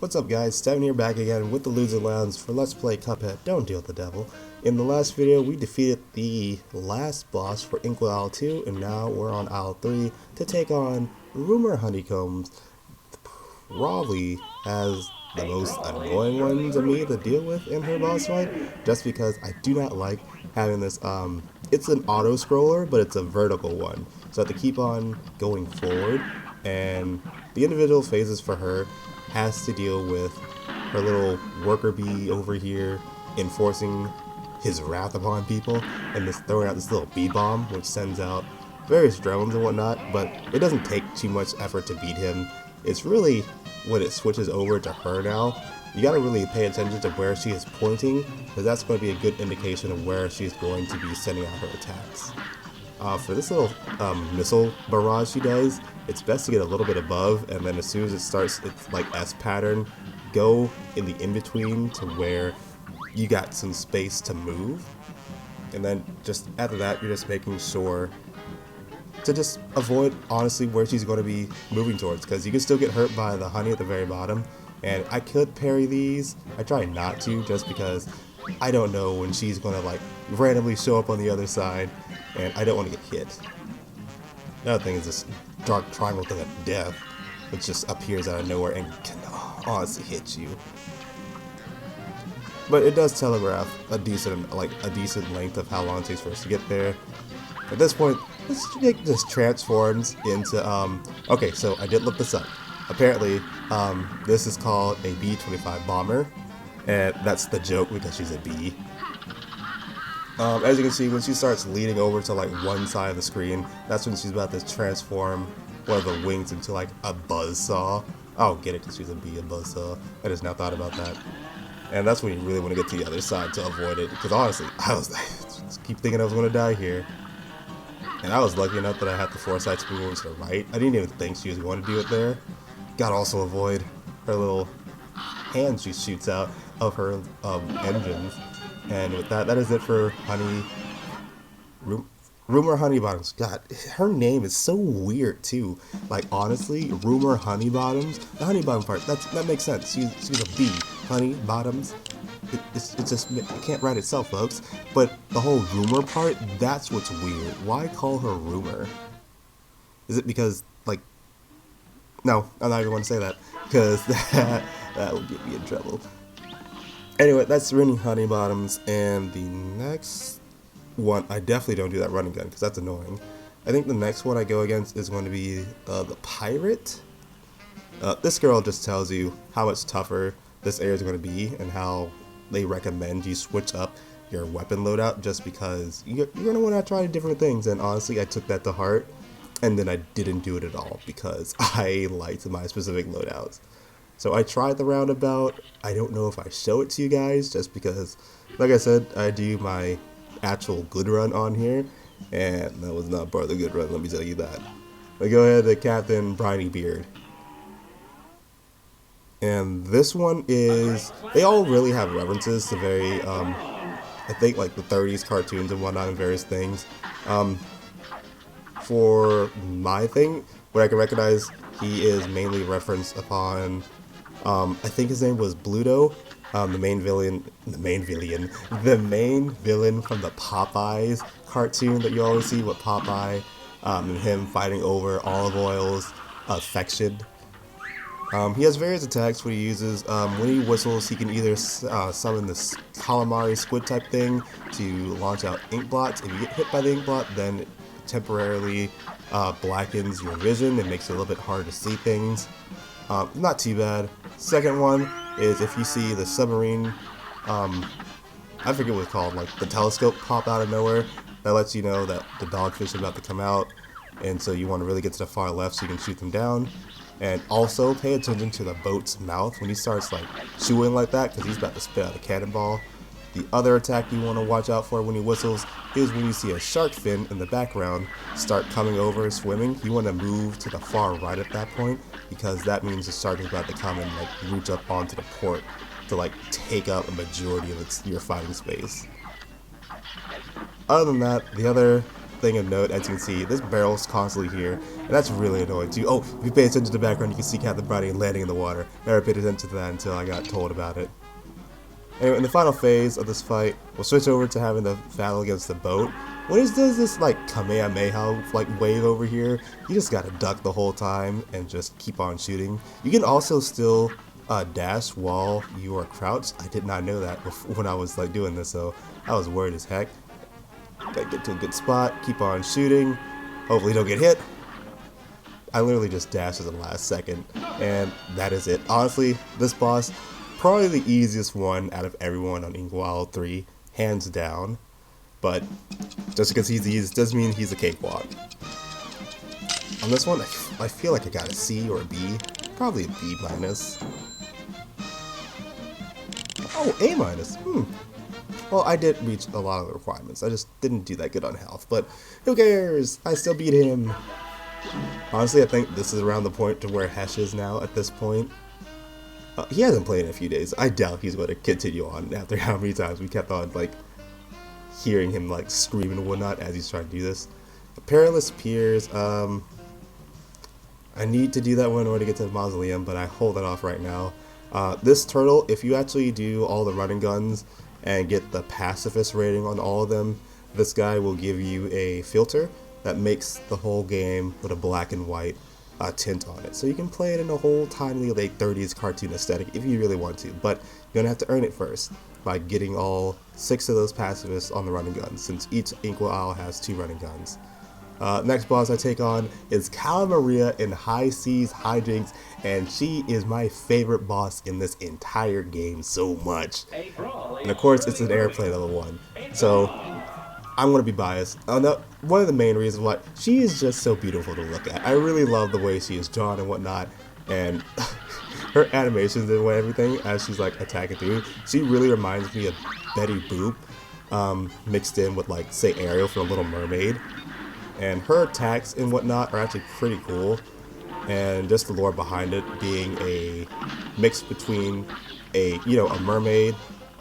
What's up guys, Steven here back again with the Loser Lounge for Let's Play Cuphead, Don't Deal with the Devil. In the last video we defeated the last boss for Inkwell Isle 2 and now we're on Isle 3 to take on Rumor Honeycombs. Probably has the most annoying one to me to deal with in her boss fight, just because I do not like having this, it's an auto scroller but it's a vertical one, so I have to keep on going forward, and the individual phases for her has to deal with her little worker bee over here enforcing his wrath upon people and just throwing out this little bee bomb which sends out various drones and whatnot, but it doesn't take too much effort to beat him. It's really when it switches over to her now, you gotta really pay attention to where she is pointing, because that's going to be a good indication of where she's going to be sending out her attacks. For this little missile barrage she does, it's best to get a little bit above, and then as soon as it starts its like S pattern, go in the in-between to where you got some space to move. And then just after that, you're just making sure to just avoid, honestly, where she's going to be moving towards, because you can still get hurt by the honey at the very bottom. And I could parry these. I try not to, just because I don't know when she's going to like randomly show up on the other side, and I don't want to get hit. Another thing is this dark triangle thing of death, which just appears out of nowhere and can honestly hit you. But it does telegraph a decent length of how long it takes for us to get there. At this point, let's make this transforms into okay, so I did look this up. Apparently, this is called a B-25 bomber, and that's the joke because she's a bee. As you can see, when she starts leaning over to like one side of the screen, that's when she's about to transform one of the wings into like a buzzsaw. Oh, get it, because she's a bee, a buzzsaw. I just now thought about that. And that's when you really want to get to the other side to avoid it, because honestly, I was just keep thinking I was going to die here. And I was lucky enough that I had the foresight to move over to the right. I didn't even think she was going to do it there. Gotta also avoid her little hand she shoots out of her engines. And with that, that is it for Rumor Honeybottoms. God, her name is so weird too. Like honestly, Rumor Honeybottoms. The Honeybottom part, that makes sense. She's a bee. Honeybottoms. It's just, it can't write itself, folks. But the whole rumor part, that's what's weird. Why call her Rumor? Is it because, like, no, I'm not even going to say that, because that would get me in trouble. Anyway, that's Running Honeybottoms, and the next one, I definitely don't do that running gun, because that's annoying. I think the next one I go against is going to be the Pirate. This girl just tells you how much tougher this area is going to be, and how they recommend you switch up your weapon loadout, just because you're going to want to try different things. And honestly, I took that to heart, and then I didn't do it at all because I liked my specific loadouts. So I tried the roundabout. I don't know if I show it to you guys, just because, like I said, I do my actual good run on here, and that was not part of the good run, let me tell you that. But go ahead to Captain Briny Beard. And this one is, they all really have references to very, I think like the 30s cartoons and whatnot and various things. For my thing, what I can recognize, he is mainly referenced upon, I think his name was Bluto, the main villain from the Popeyes cartoon that you always see with Popeye, and him fighting over olive oil's affection. He has various attacks what he uses. When he whistles, he can either summon this calamari squid type thing to launch out ink blots. If you get hit by the ink blot, then it temporarily blackens your vision and makes it a little bit harder to see things. Not too bad. Second one is if you see the submarine, I forget what it's called, like the telescope pop out of nowhere, that lets you know that the dogfish are about to come out, and so you want to really get to the far left so you can shoot them down. And also pay attention to the boat's mouth when he starts like chewing like that, because he's about to spit out a cannonball. The other attack you want to watch out for when he whistles is when you see a shark fin in the background start coming over swimming. You want to move to the far right at that point, because that means the shark is about to come and like reach up onto the port to like take up a majority of your fighting space. Other than that, the other thing of note, as you can see, this barrel's constantly here, and that's really annoying too. Oh, if you pay attention to the background, you can see Captain Brownie landing in the water. Never paid attention to that until I got told about it. Anyway, in the final phase of this fight, we'll switch over to having the battle against the boat. When it does this like Kamehameha like wave over here, you just gotta duck the whole time and just keep on shooting. You can also still dash while you are crouched. I did not know that when I was like doing this, so I was worried as heck. Gotta get to a good spot, keep on shooting, hopefully don't get hit. I literally just dashed at the last second, and that is it. Honestly, this boss, probably the easiest one out of everyone on Inkwell Isle 3, hands down. But just because he's easy doesn't mean he's a cakewalk. On this one, I feel like I got a C or a B, probably a B minus. Oh, A minus. Well, I did reach a lot of the requirements. I just didn't do that good on health, but who cares? I still beat him. Honestly, I think this is around the point to where Hesh is now at this point. He hasn't played in a few days. I doubt he's going to continue on after how many times we kept on like hearing him like scream and whatnot as he's trying to do this. Piracy Piers. I need to do that one in order to get to the mausoleum, but I hold that off right now. This turtle, if you actually do all the running guns and get the pacifist rating on all of them, this guy will give you a filter that makes the whole game with a black and white tint on it. So you can play it in a whole timely late 30s cartoon aesthetic if you really want to, but you're gonna have to earn it first by getting all 6 of those pacifists on the running guns, since each Inkwell Isle has 2 running guns. Next boss I take on is Calamaria in High Seas Hijinks, and she is my favorite boss in this entire game so much. And of course, it's an airplane level 1, so I'm gonna be biased. One of the main reasons why she is just so beautiful to look at. I really love the way she is drawn and whatnot, and her animations and everything as she's like attacking through. She really reminds me of Betty Boop, mixed in with like say Ariel from Little Mermaid. And her attacks and whatnot are actually pretty cool, and just the lore behind it being a mix between a mermaid,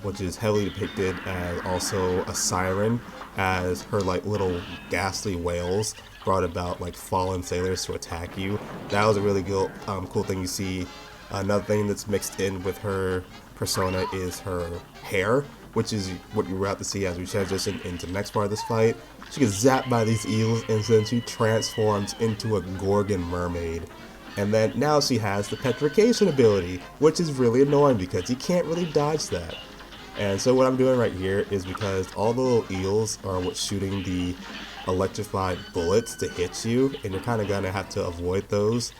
which is heavily depicted, as also a siren, as her like little ghastly wails brought about like fallen sailors to attack you. That was a really cool thing you see. Another thing that's mixed in with her persona is her hair, which is what you're about to see as we transition into the next part of this fight. She gets zapped by these eels, and then she transforms into a Gorgon mermaid. And then now she has the petrification ability, which is really annoying because you can't really dodge that. And so what I'm doing right here is, because all the little eels are what's shooting the electrified bullets to hit you, and you're kind of gonna have to avoid those,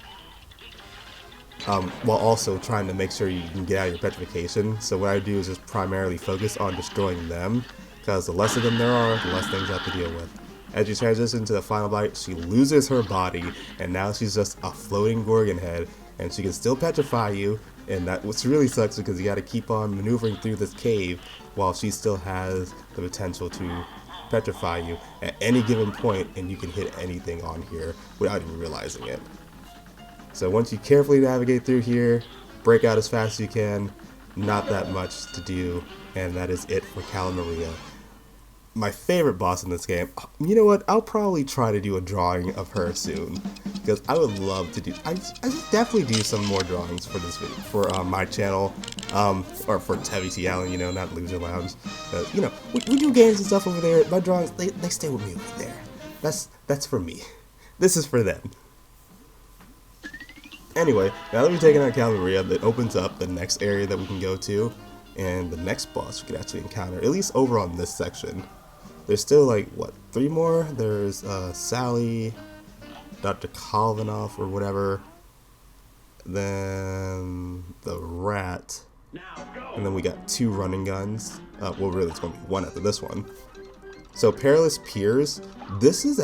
while also trying to make sure you can get out of your petrification. So what I do is just primarily focus on destroying them, because the less of them there are, the less things you have to deal with. As you transition to the final fight, she loses her body, and now she's just a floating Gorgon head, and she can still petrify you, and that which really sucks because you got to keep on maneuvering through this cave while she still has the potential to petrify you at any given point, and you can hit anything on here without even realizing it. So once you carefully navigate through here, break out as fast as you can, not that much to do, and that is it for Calamaria. My favorite boss in this game. You know what? I'll probably try to do a drawing of her soon, because I would love to do. I should definitely do some more drawings for this video, for my channel, or for TVT Allen, not Loser Lounge. We do games and stuff over there. My drawings, they stay with me over there. That's for me. This is for them. Anyway, now that we've taken out Calamaria, it opens up the next area that we can go to, and the next boss we could actually encounter, at least over on this section. There's still like, what, 3 more? There's Sally, Dr. Kalvanoff or whatever, then the rat, and then we got 2 running guns. Well, really, it's going to be 1 after this one. So Piracy Piers, this is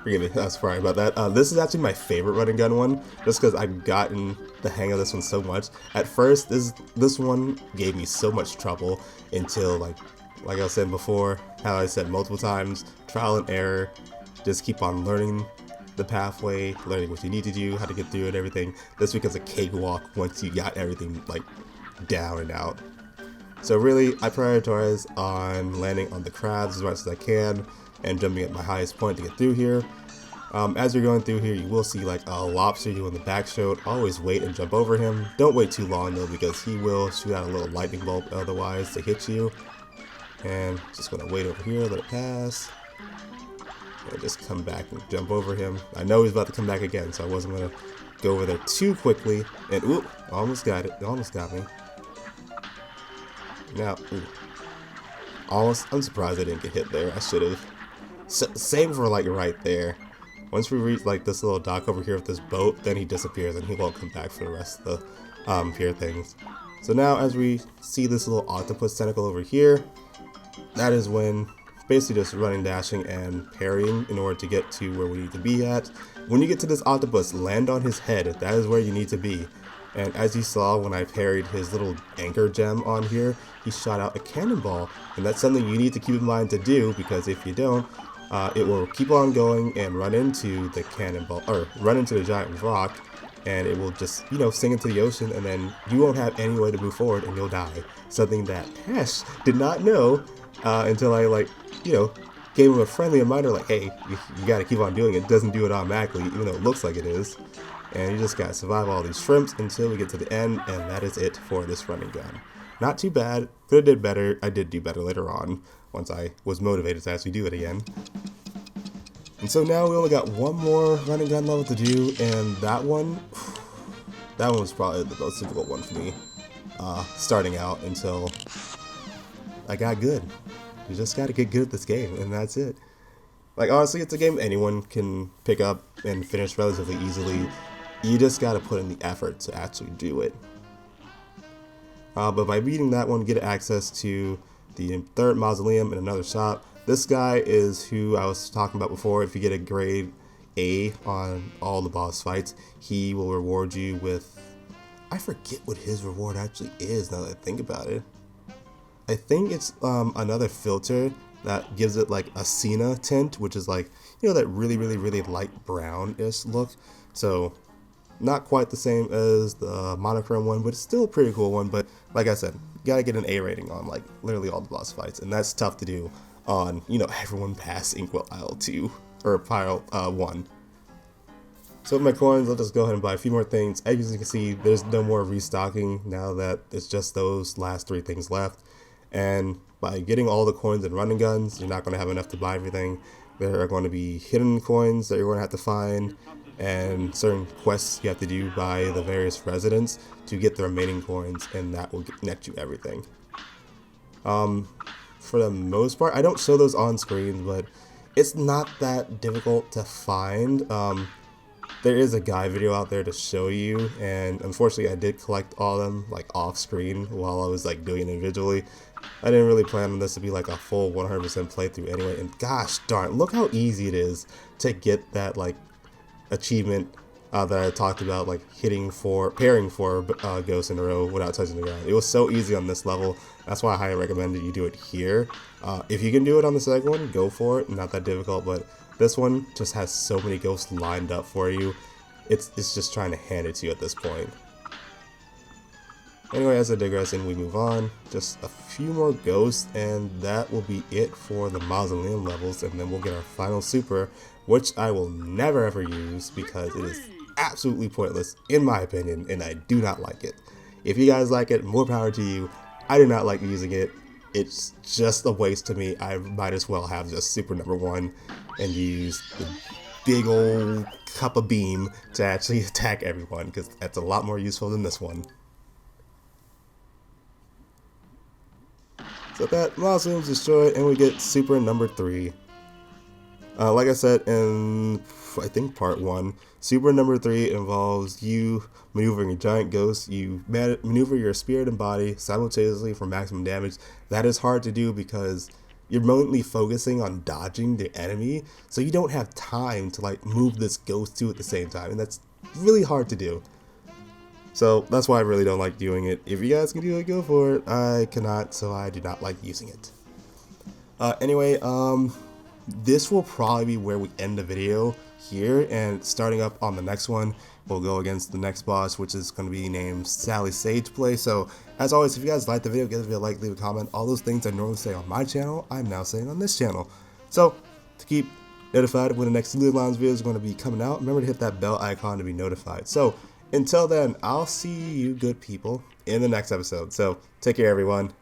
forgive me, sorry about that. This is actually my favorite running gun one, just because I've gotten the hang of this one so much. At first, this one gave me so much trouble until, like I was saying before, how I said multiple times, trial and error, just keep on learning the pathway, learning what you need to do, how to get through it, everything. This becomes a cakewalk once you got everything, like, down and out. So really, I prioritize on landing on the crabs as much as I can and jumping at my highest point to get through here. As you're going through here, you will see like a lobster doing the back shoot. Always wait and jump over him. Don't wait too long though, because he will shoot out a little lightning bolt otherwise to hit you. And just gonna wait over here, let it pass. And just come back and jump over him. I know he's about to come back again, so I wasn't gonna go over there too quickly. And oop, almost got it. Almost got me. Now, ooh, almost. I'm surprised I didn't get hit there. I should have. Same for like right there. Once we reach like this little dock over here with this boat, then he disappears and he won't come back for the rest of the pier things. So now as we see this little octopus tentacle over here, that is when basically just running, dashing, and parrying in order to get to where we need to be at. When you get to this octopus, land on his head. That is where you need to be. And as you saw when I parried his little anchor gem on here, he shot out a cannonball. And that's something you need to keep in mind to do, because if you don't, it will keep on going and run into the cannonball, or run into the giant rock, and it will just, you know, sink into the ocean, and then you won't have any way to move forward and you'll die. Something that Pesh did not know until I, like, you know, gave him a friendly reminder, like, hey, you gotta keep on doing it. It doesn't do it automatically, even though it looks like it is. And you just gotta survive all these shrimps until we get to the end, and that is it for this running gun. Not too bad. Could have did better. I did do better later on, once I was motivated to actually do it again. And so now we only got one more running gun level to do, and that one was probably the most difficult one for me, starting out until I got good. You just gotta get good at this game, and that's it. Like, honestly, it's a game anyone can pick up and finish relatively easily. You just gotta put in the effort to actually do it. But by beating that one, get access to the third mausoleum in another shop. This guy is who I was talking about before. If you get a grade A on all the boss fights, he will reward you with... I forget what his reward actually is now that I think about it. I think it's another filter that gives it like a sienna tint, which is like, you know, that really light brownish look. So not quite the same as the monochrome one, but it's still a pretty cool one. But like I said, you gotta get an A rating on like literally all the boss fights, and that's tough to do on, you know, everyone past Inkwell Isle 2 or Pile 1. So with my coins, I'll just go ahead and buy a few more things. As you can see, there's no more restocking now that it's just those last 3 things left. And by getting all the coins and running guns, you're not going to have enough to buy everything. There are going to be hidden coins that you're going to have to find, and certain quests you have to do by the various residents to get the remaining coins, and that will net you everything. For the most part, I don't show those on screen, but it's not that difficult to find. There is a guide video out there to show you, and unfortunately I did collect all of them like off screen while I was like doing it individually. I didn't really plan on this to be like a full 100% playthrough anyway, and gosh darn, look how easy it is to get that like achievement that I talked about, like parrying for ghosts in a row without touching the ground. It was so easy on this level. That's why I highly recommend that you do it here. If you can do it on the second one, go for it. Not that difficult, but this one just has so many ghosts lined up for you. It's just trying to hand it to you at this point. Anyway, as I digress and we move on, just a few more ghosts, and that will be it for the mausoleum levels, and then we'll get our final super, which I will never ever use because it is absolutely pointless in my opinion, and I do not like it. If you guys like it, more power to you. I do not like using it. It's just a waste to me. I might as well have just super number 1 and use the big old cup of beam to actually attack everyone, because that's a lot more useful than this one. So that mausoleum is destroyed, and we get super number 3. Like I said in, I think, part 1, super number 3 involves you maneuvering a giant ghost. You maneuver your spirit and body simultaneously for maximum damage. That is hard to do because you're mainly focusing on dodging the enemy, so you don't have time to like move this ghost too at the same time, and that's really hard to do. So that's why I really don't like doing it. If you guys can do it, go for it. I cannot, so I do not like using it. Anyway, this will probably be where we end the video. here, and starting up on the next one, we'll go against the next boss, which is going to be named Sally Sageplay. So, as always, if you guys like the video, give the video a like, leave a comment. All those things I normally say on my channel, I'm now saying on this channel. So, to keep notified when the next Looted Lands video is going to be coming out, remember to hit that bell icon to be notified. So, until then, I'll see you good people in the next episode. So, take care, everyone.